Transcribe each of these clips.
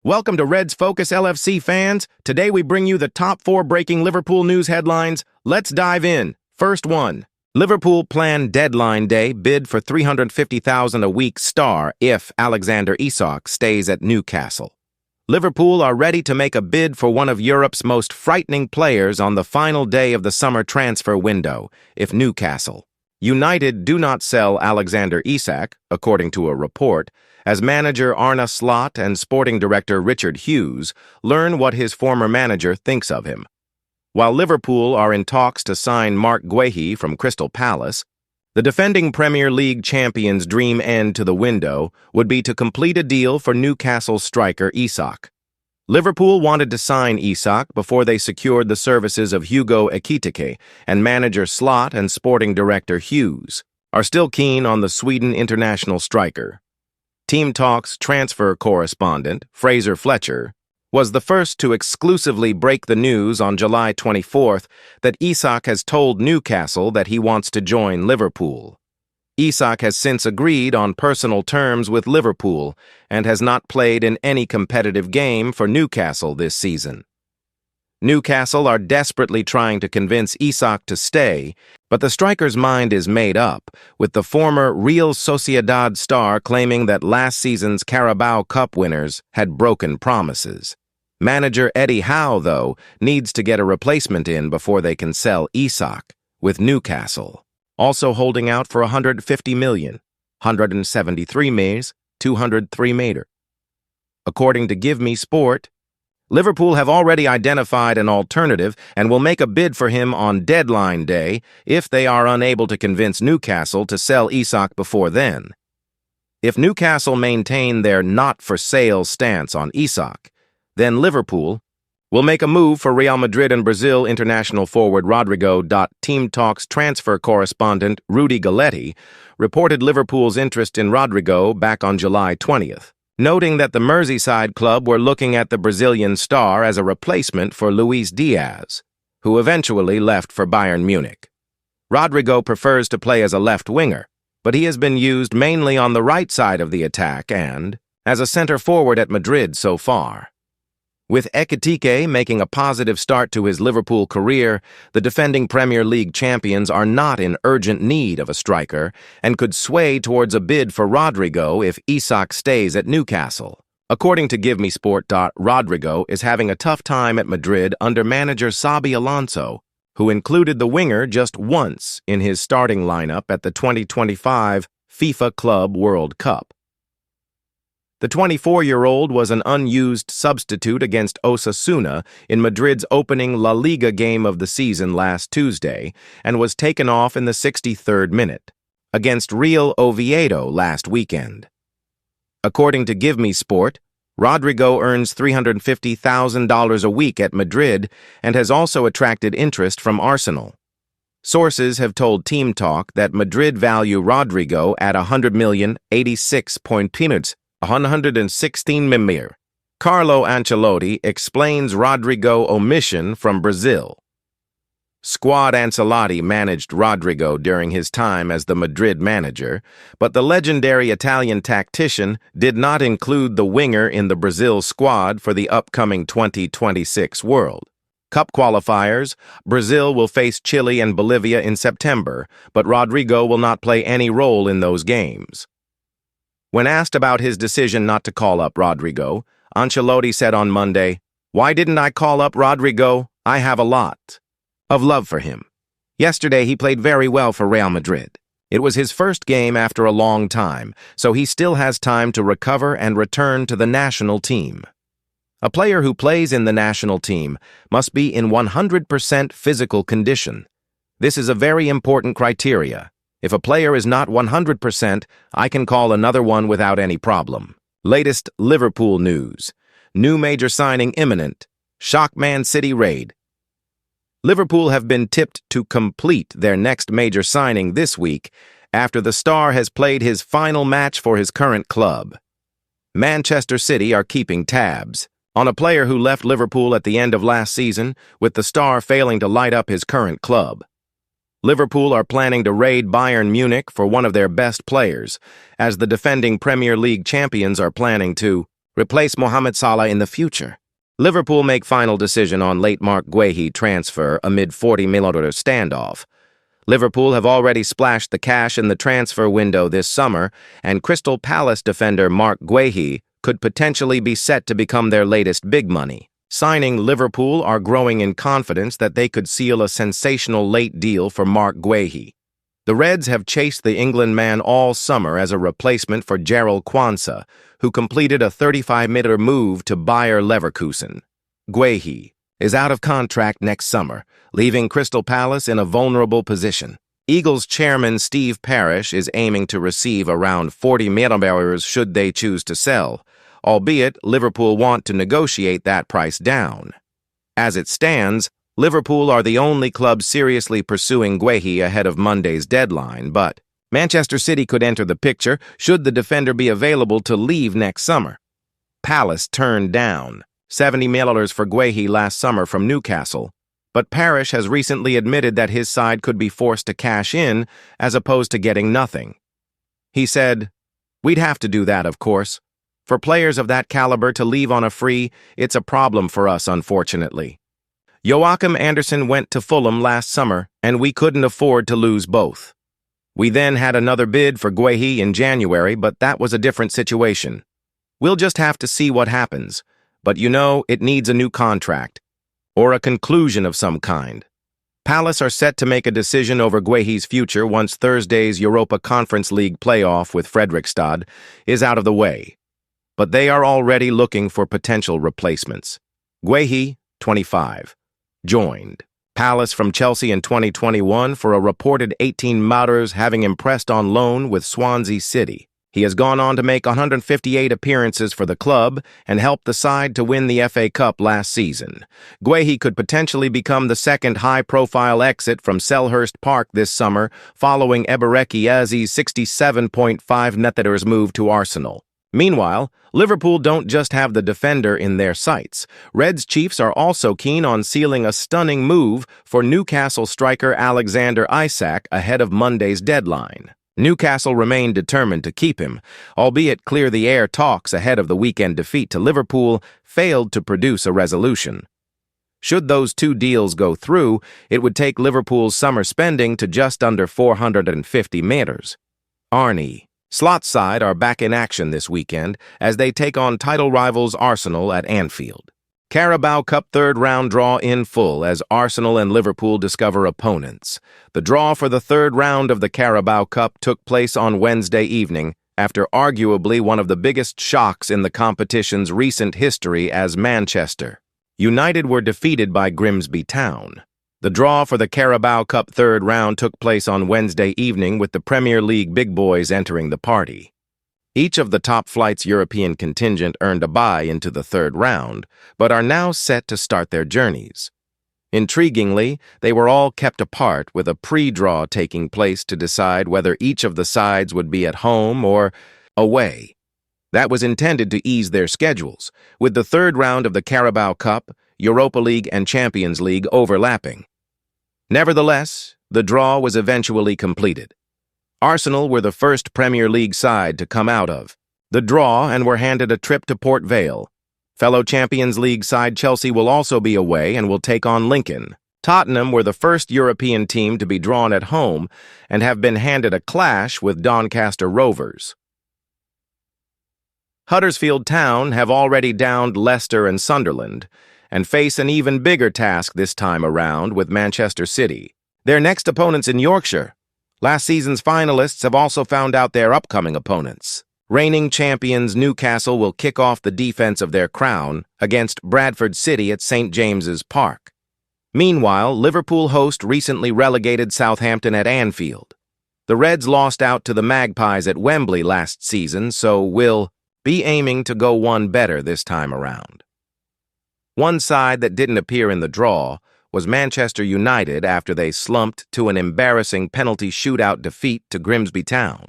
Welcome to Reds Focus LFC fans. Today we bring you the top 4 breaking Liverpool news headlines. Let's dive in. First one. Liverpool plan deadline day bid for $350,000 a week star if Alexander Isak stays at Newcastle. Liverpool are ready to make a bid for one of Europe's most frightening players on the final day of the summer transfer window, if Newcastle. United do not sell Alexander Isak, according to a report, as manager Arne Slot and sporting director Richard Hughes learn what his former manager thinks of him. While Liverpool are in talks to sign Marc Guehi from Crystal Palace, the defending Premier League champions' dream end to the window would be to complete a deal for Newcastle striker Isak. Liverpool wanted to sign Isak before they secured the services of Hugo Ekitike, and manager Slot and sporting director Hughes are still keen on the Sweden international striker. Team Talks transfer correspondent Fraser Fletcher was the first to exclusively break the news on July 24th that Isak has told Newcastle that he wants to join Liverpool. Isak has since agreed on personal terms with Liverpool and has not played in any competitive game for Newcastle this season. Newcastle are desperately trying to convince Isak to stay, but the striker's mind is made up, with the former Real Sociedad star claiming that last season's Carabao Cup winners had broken promises. Manager Eddie Howe, though, needs to get a replacement in before they can sell Isak, with Newcastle also holding out for $150 million, 173 Ms, 203 meter. According to Give Me Sport, Liverpool have already identified an alternative and will make a bid for him on deadline day if they are unable to convince Newcastle to sell Isak before then. If Newcastle maintain their not-for-sale stance on Isak, then Liverpool will make a move for Real Madrid and Brazil international forward Rodrigo. Team Talks transfer correspondent Rudy Galletti reported Liverpool's interest in Rodrigo back on July 20th. Noting that the Merseyside club were looking at the Brazilian star as a replacement for Luis Diaz, who eventually left for Bayern Munich. Rodrigo prefers to play as a left winger, but he has been used mainly on the right side of the attack and as a center forward at Madrid so far. With Ekitike making a positive start to his Liverpool career, the defending Premier League champions are not in urgent need of a striker and could sway towards a bid for Rodrigo if Isak stays at Newcastle. According to Give Me Sport, Rodrigo is having a tough time at Madrid under manager Xabi Alonso, who included the winger just once in his starting lineup at the 2025 FIFA Club World Cup. The 24-year-old was an unused substitute against Osasuna in Madrid's opening La Liga game of the season last Tuesday and was taken off in the 63rd minute against Real Oviedo last weekend. According to Give Me Sport, Rodrigo earns $350,000 a week at Madrid and has also attracted interest from Arsenal. Sources have told Team Talk that Madrid value Rodrigo at $100 million, 86 points. 116 Mimir. Carlo Ancelotti explains Rodrigo omission from Brazil. Squad Ancelotti managed Rodrigo during his time as the Madrid manager, but the legendary Italian tactician did not include the winger in the Brazil squad for the upcoming 2026 World Cup qualifiers. Brazil will face Chile and Bolivia in September, but Rodrigo will not play any role in those games. When asked about his decision not to call up Rodrigo, Ancelotti said on Monday, "Why didn't I call up Rodrigo? I have a lot of love for him. Yesterday he played very well for Real Madrid. It was his first game after a long time, so he still has time to recover and return to the national team. A player who plays in the national team must be in 100% physical condition. This is a very important criteria. If a player is not 100%, I can call another one without any problem." Latest Liverpool news. New major signing imminent. Shock Man City raid. Liverpool have been tipped to complete their next major signing this week after the star has played his final match for his current club. Manchester City are keeping tabs on a player who left Liverpool at the end of last season, with the star failing to light up his current club. Liverpool are planning to raid Bayern Munich for one of their best players, as the defending Premier League champions are planning to replace Mohamed Salah in the future. Liverpool make final decision on late Marc Guehi transfer amid $40 million standoff. Liverpool have already splashed the cash in the transfer window this summer, and Crystal Palace defender Marc Guehi could potentially be set to become their latest big money. Signing Liverpool are growing in confidence that they could seal a sensational late deal for Marc Guehi. The Reds have chased the England man all summer as a replacement for Jarell Quansah, who completed a 35-meter move to Bayer Leverkusen. Guehi is out of contract next summer, leaving Crystal Palace in a vulnerable position. Eagles chairman Steve Parish is aiming to receive around $40 million should they choose to sell, albeit Liverpool want to negotiate that price down. As it stands, Liverpool are the only club seriously pursuing Guehi ahead of Monday's deadline, but Manchester City could enter the picture should the defender be available to leave next summer. Palace turned down $70 million for Guehi last summer from Newcastle, but Parish has recently admitted that his side could be forced to cash in as opposed to getting nothing. He said, "We'd have to do that, of course. For players of that caliber to leave on a free, it's a problem for us, unfortunately. Joachim Andersen went to Fulham last summer, and we couldn't afford to lose both. We then had another bid for Guehi in January, but that was a different situation. We'll just have to see what happens, but you know it needs a new contract, or a conclusion of some kind." Palace are set to make a decision over Guehi's future once Thursday's Europa Conference League playoff with Fredrikstad is out of the way, but they are already looking for potential replacements. Guehi, 25. Joined Palace from Chelsea in 2021 for a reported 18 months, having impressed on loan with Swansea City. He has gone on to make 158 appearances for the club and helped the side to win the FA Cup last season. Guehi could potentially become the second high-profile exit from Selhurst Park this summer following Ebereki Eze's $67.5 million move to Arsenal. Meanwhile, Liverpool don't just have the defender in their sights. Reds Chiefs are also keen on sealing a stunning move for Newcastle striker Alexander Isak ahead of Monday's deadline. Newcastle remain determined to keep him, albeit clear-the-air talks ahead of the weekend defeat to Liverpool failed to produce a resolution. Should those two deals go through, it would take Liverpool's summer spending to just under $450 million. Arnie Slot's side are back in action this weekend as they take on title rivals Arsenal at Anfield. Carabao Cup third-round draw in full as Arsenal and Liverpool discover opponents. The draw for the third round of the Carabao Cup took place on Wednesday evening after arguably one of the biggest shocks in the competition's recent history as Manchester United were defeated by Grimsby Town. The draw for the Carabao Cup third round took place on Wednesday evening with the Premier League big boys entering the party. Each of the top flight's European contingent earned a bye into the third round, but are now set to start their journeys. Intriguingly, they were all kept apart with a pre-draw taking place to decide whether each of the sides would be at home or away. That was intended to ease their schedules, with the third round of the Carabao Cup, Europa League and Champions League overlapping. Nevertheless, the draw was eventually completed. Arsenal were the first Premier League side to come out of the draw and were handed a trip to Port Vale. Fellow Champions League side Chelsea will also be away and will take on Lincoln. Tottenham were the first European team to be drawn at home and have been handed a clash with Doncaster Rovers. Huddersfield Town have already downed Leicester and Sunderland and face an even bigger task this time around with Manchester City. Their next opponents in Yorkshire. Last season's finalists have also found out their upcoming opponents. Reigning champions Newcastle will kick off the defense of their crown against Bradford City at St. James's Park. Meanwhile, Liverpool host recently relegated Southampton at Anfield. The Reds lost out to the Magpies at Wembley last season, so will be aiming to go one better this time around. One side that didn't appear in the draw was Manchester United after they slumped to an embarrassing penalty shootout defeat to Grimsby Town.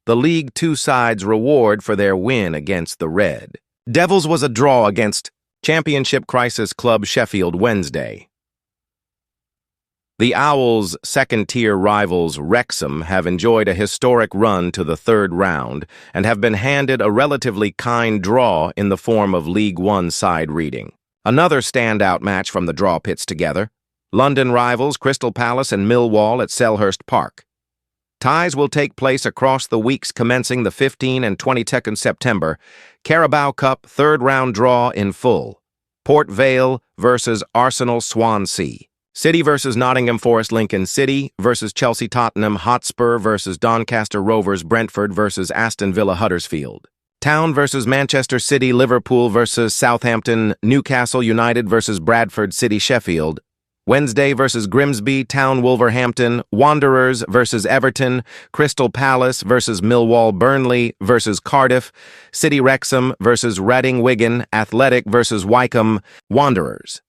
The League Two side's reward for their win against the Red Devils was a draw against Championship crisis club Sheffield Wednesday. The Owls' second-tier rivals Wrexham have enjoyed a historic run to the third round and have been handed a relatively kind draw in the form of League One side Reading. Another standout match from the draw pits together: London rivals Crystal Palace and Millwall at Selhurst Park. Ties will take place across the weeks commencing the 15th and 22nd September. Carabao Cup third-round draw in full. Port Vale versus Arsenal Swansea. City versus Nottingham Forest Lincoln City versus Chelsea Tottenham Hotspur versus Doncaster Rovers Brentford versus Aston Villa Huddersfield. Town versus Manchester City Liverpool versus Southampton Newcastle United versus Bradford City Sheffield. Wednesday versus Grimsby Town Wolverhampton, Wanderers versus Everton, Crystal Palace versus Millwall Burnley versus Cardiff, City Wrexham versus Reading Wigan, Athletic versus Wycombe, Wanderers.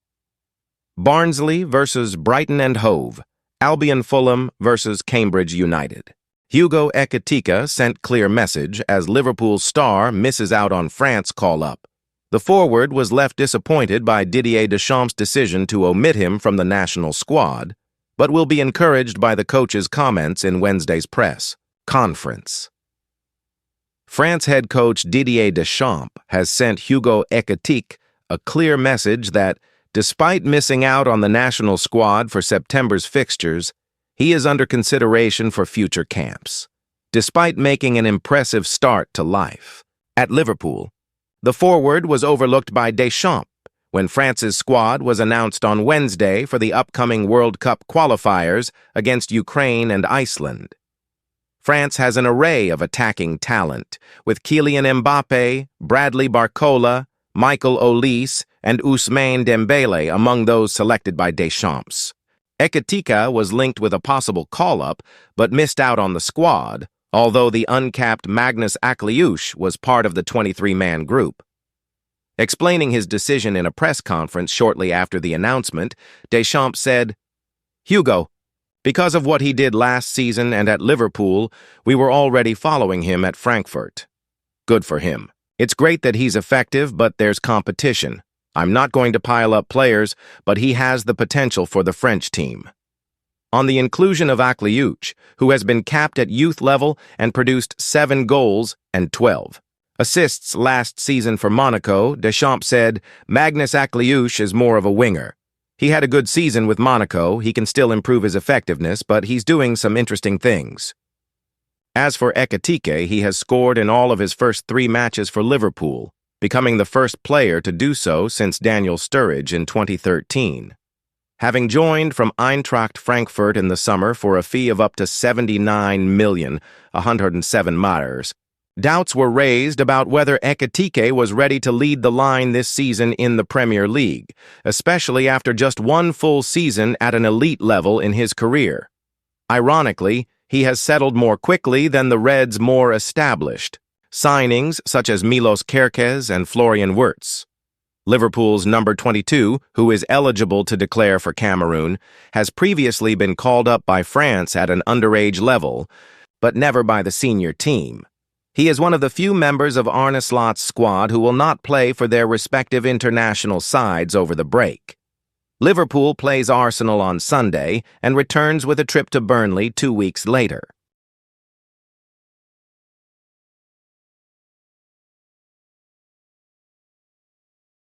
Barnsley versus Brighton and Hove, Albion Fulham versus Cambridge United. Hugo Ekitike sent clear message as Liverpool's star misses out on France call-up. The forward was left disappointed by Didier Deschamps' decision to omit him from the national squad, but will be encouraged by the coach's comments in Wednesday's press conference. France head coach Didier Deschamps has sent Hugo Ekitike a clear message that, despite missing out on the national squad for September's fixtures, he is under consideration for future camps. Despite making an impressive start to life at Liverpool, the forward was overlooked by Deschamps when France's squad was announced on Wednesday for the upcoming World Cup qualifiers against Ukraine and Iceland. France has an array of attacking talent, with Kylian Mbappe, Bradley Barcola, Michael Olise, and Ousmane Dembele among those selected by Deschamps. Ekitike was linked with a possible call-up, but missed out on the squad, although the uncapped Magnus Akliouche was part of the 23-man group. Explaining his decision in a press conference shortly after the announcement, Deschamps said, "Hugo, because of what he did last season and at Liverpool, we were already following him at Frankfurt. Good for him. It's great that he's effective, but there's competition. I'm not going to pile up players, but he has the potential for the French team." On the inclusion of Akliouche, who has been capped at youth level and produced 7 goals and 12 assists last season for Monaco, Deschamps said, "Magnus Akliouche is more of a winger. He had a good season with Monaco. He can still improve his effectiveness, but he's doing some interesting things." As for Ekitike, he has scored in all of his first 3 matches for Liverpool, becoming the first player to do so since Daniel Sturridge in 2013. Having joined from Eintracht Frankfurt in the summer for a fee of up to 79,107 marks, doubts were raised about whether Ekitike was ready to lead the line this season in the Premier League, especially after just 1 full season at an elite level in his career. Ironically, he has settled more quickly than the Reds' more established signings such as Milos Kerkez and Florian Wirtz. Liverpool's number 22, who is eligible to declare for Cameroon, has previously been called up by France at an underage level, but never by the senior team. He is one of the few members of Arne Slot's squad who will not play for their respective international sides over the break. Liverpool plays Arsenal on Sunday and returns with a trip to Burnley 2 weeks later.